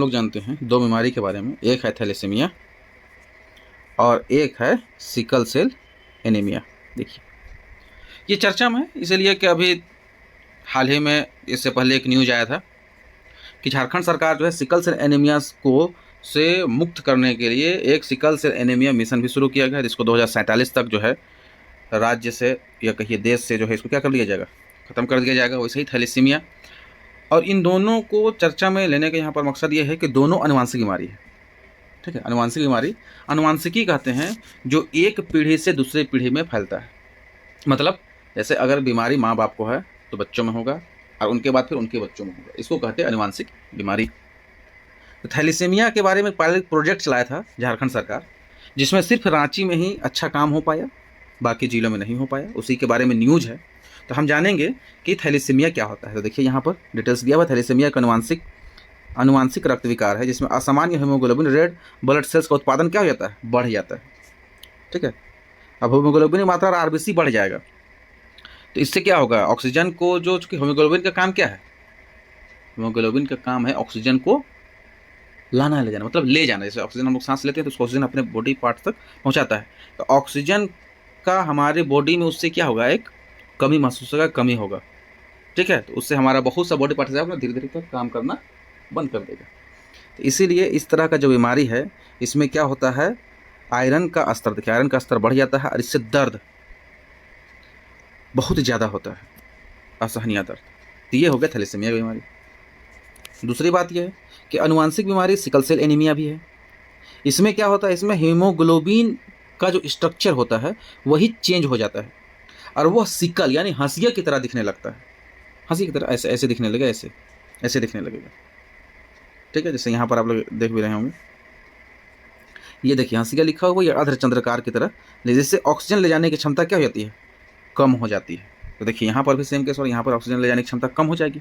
लोग जानते हैं दो बीमारी के बारे में, एक है थैलेसीमिया और एक है सिकल सेल एनीमिया। देखिए ये चर्चा में इसलिए कि अभी हाल ही में इससे पहले एक न्यूज आया था कि झारखंड सरकार जो है सिकल सेल एनीमिया को से मुक्त करने के लिए एक सिकल सेल एनीमिया मिशन भी शुरू किया गया है, जिसको 2047 तक जो है राज्य से या कहिए देश से जो है इसको क्या कर लिया जाएगा, ख़त्म कर दिया जाएगा। वैसे ही थैलेसीमिया और इन दोनों को चर्चा में लेने का यहाँ पर मकसद ये है कि दोनों आनुवंशिक बीमारी है। ठीक है, आनुवंशिक बीमारी, आनुवंशिकी कहते हैं जो एक पीढ़ी से दूसरी पीढ़ी में फैलता है। मतलब जैसे अगर बीमारी माँ बाप को है तो बच्चों में होगा और उनके बाद फिर उनके बच्चों में होगा, इसको कहते हैं आनुवंशिक बीमारी। तो थैलेसीमिया के बारे में पायलट प्रोजेक्ट चलाया था झारखंड सरकार, जिसमें सिर्फ रांची में ही अच्छा काम हो पाया, बाकी जिलों में नहीं हो पाया। उसी के बारे में न्यूज है, तो हम जानेंगे कि थैलेसीमिया क्या होता है। तो देखिए यहाँ पर डिटेल्स दिया हुआ। थैलेसीमिया एक आनुवंशिक रक्त विकार है जिसमें असामान्य हीमोग्लोबिन रेड ब्लड सेल्स का उत्पादन क्या हो जाता है, बढ़ जाता है। ठीक है, अब हीमोग्लोबिन की मात्रा और आरबीसी बढ़ जाएगा, तो इससे क्या होगा, ऑक्सीजन को जो चूँकि हीमोग्लोबिन का काम क्या है, हीमोग्लोबिन का काम है ऑक्सीजन को लाना ले जाना, मतलब ले जाना। जैसे ऑक्सीजन हम लोग सांस लेते हैं तो उसको ऑक्सीजन अपने बॉडी पार्ट तक पहुँचाता है, तो ऑक्सीजन का हमारे बॉडी में उससे क्या होगा, एक कमी महसूस होगा, कमी होगा। ठीक है, तो उससे हमारा बहुत सा बॉडी पार्ट अपना धीरे धीरे तक काम करना बंद कर देगा। तो इसीलिए इस तरह का जो बीमारी है इसमें क्या होता है, आयरन का स्तर, देखिए आयरन का स्तर बढ़ जाता है और इससे दर्द बहुत ज़्यादा होता है, असहनीय दर्द। तो ये हो गया थैलेसीमिया की बीमारी। दूसरी बात यह है कि आनुवंशिक बीमारी सिकल सेल एनीमिया भी है। इसमें क्या होता है, इसमें हीमोग्लोबिन का जो स्ट्रक्चर होता है वही चेंज हो जाता है और वह सिकल यानी हंसिया की तरह दिखने लगता है, हंसी की तरह ऐसे ऐसे दिखने लगेगा, ऐसे ऐसे दिखने लगेगा। ठीक है, जैसे यहाँ पर आप लोग देख भी रहे होंगे, ये देखिए हंसिया लिखा हुआ, ये अर्धचंद्राकार की तरह, जिससे ऑक्सीजन ले जाने की क्षमता क्या हो जाती है, कम हो जाती है। तो देखिए यहाँ पर भी सेम केस, और यहाँ पर ऑक्सीजन ले जाने की क्षमता कम हो जाएगी।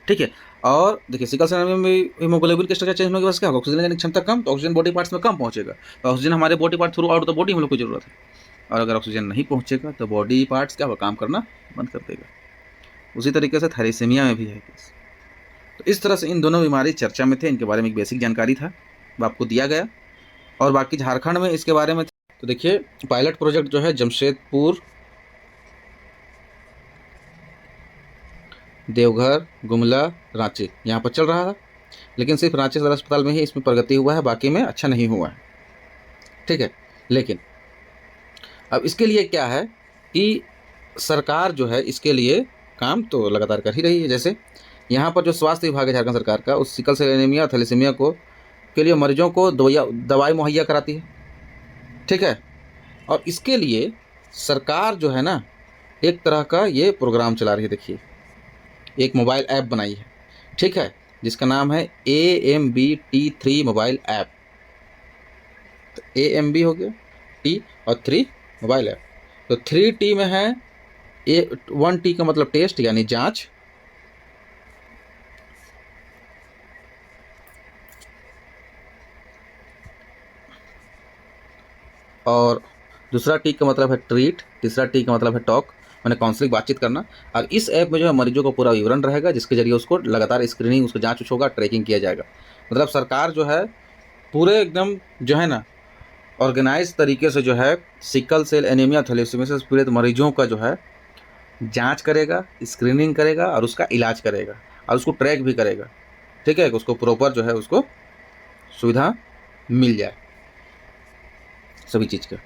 ठीक है, और देखिए सिकल सेल में भी हीमोग्लोबिन के स्ट्रक्चर चेंज होने के बाद क्या होगा, ऑक्सीजन ले जाने की क्षमता कम, तो ऑक्सीजन बॉडी पार्ट्स में कम पहुँचेगा, तो ऑक्सीजन हमारे body part through out the body हम लोग को जरूरत है, और अगर ऑक्सीजन नहीं पहुँचेगा तो बॉडी पार्ट्स क्या होगा, काम करना बंद कर देगा। उसी तरीके से थैलेसीमिया में भी है केस। तो इस तरह से इन दोनों बीमारी चर्चा में थे, इनके बारे में एक बेसिक जानकारी था, वो आपको दिया गया। और बाकी झारखंड में इसके बारे में तो देखिए पायलट प्रोजेक्ट जो है जमशेदपुर, देवघर, गुमला, रांची यहाँ पर चल रहा था, लेकिन सिर्फ रांची सदर अस्पताल में ही इसमें प्रगति हुआ है, बाकी में अच्छा नहीं हुआ है। ठीक है, लेकिन अब इसके लिए क्या है कि सरकार जो है इसके लिए काम तो लगातार कर ही रही है। जैसे यहाँ पर जो स्वास्थ्य विभाग है झारखंड सरकार का, उस सिकल सेल एनीमिया थैलेसीमिया को के लिए मरीजों को दवाई मुहैया कराती है। ठीक है, और इसके लिए सरकार जो है ना एक तरह का ये प्रोग्राम चला रही है। देखिए एक मोबाइल ऐप बनाई है, ठीक है, जिसका नाम है AMBT3 मोबाइल ऐप। तो AMB हो गया, T और 3 मोबाइल ऐप। तो 3T में है 1T का मतलब टेस्ट यानी जांच, और दूसरा टी का मतलब है ट्रीट, तीसरा टी का मतलब है टॉक, मैंने काउंसलिंग, बातचीत करना। और इस ऐप में जो है मरीजों को पूरा विवरण रहेगा, जिसके जरिए उसको लगातार स्क्रीनिंग, उसको जांच होगा, ट्रैकिंग किया जाएगा। मतलब सरकार जो है पूरे एकदम जो है ना ऑर्गेनाइज तरीके से जो है सिकल सेल एनीमिया थैलेसीमिया से पीड़ित मरीजों का जो है जांच करेगा, स्क्रीनिंग करेगा और उसका इलाज करेगा और उसको ट्रैक भी करेगा। ठीक है, उसको प्रॉपर जो है उसको सुविधा मिल जाए सभी चीज़ का।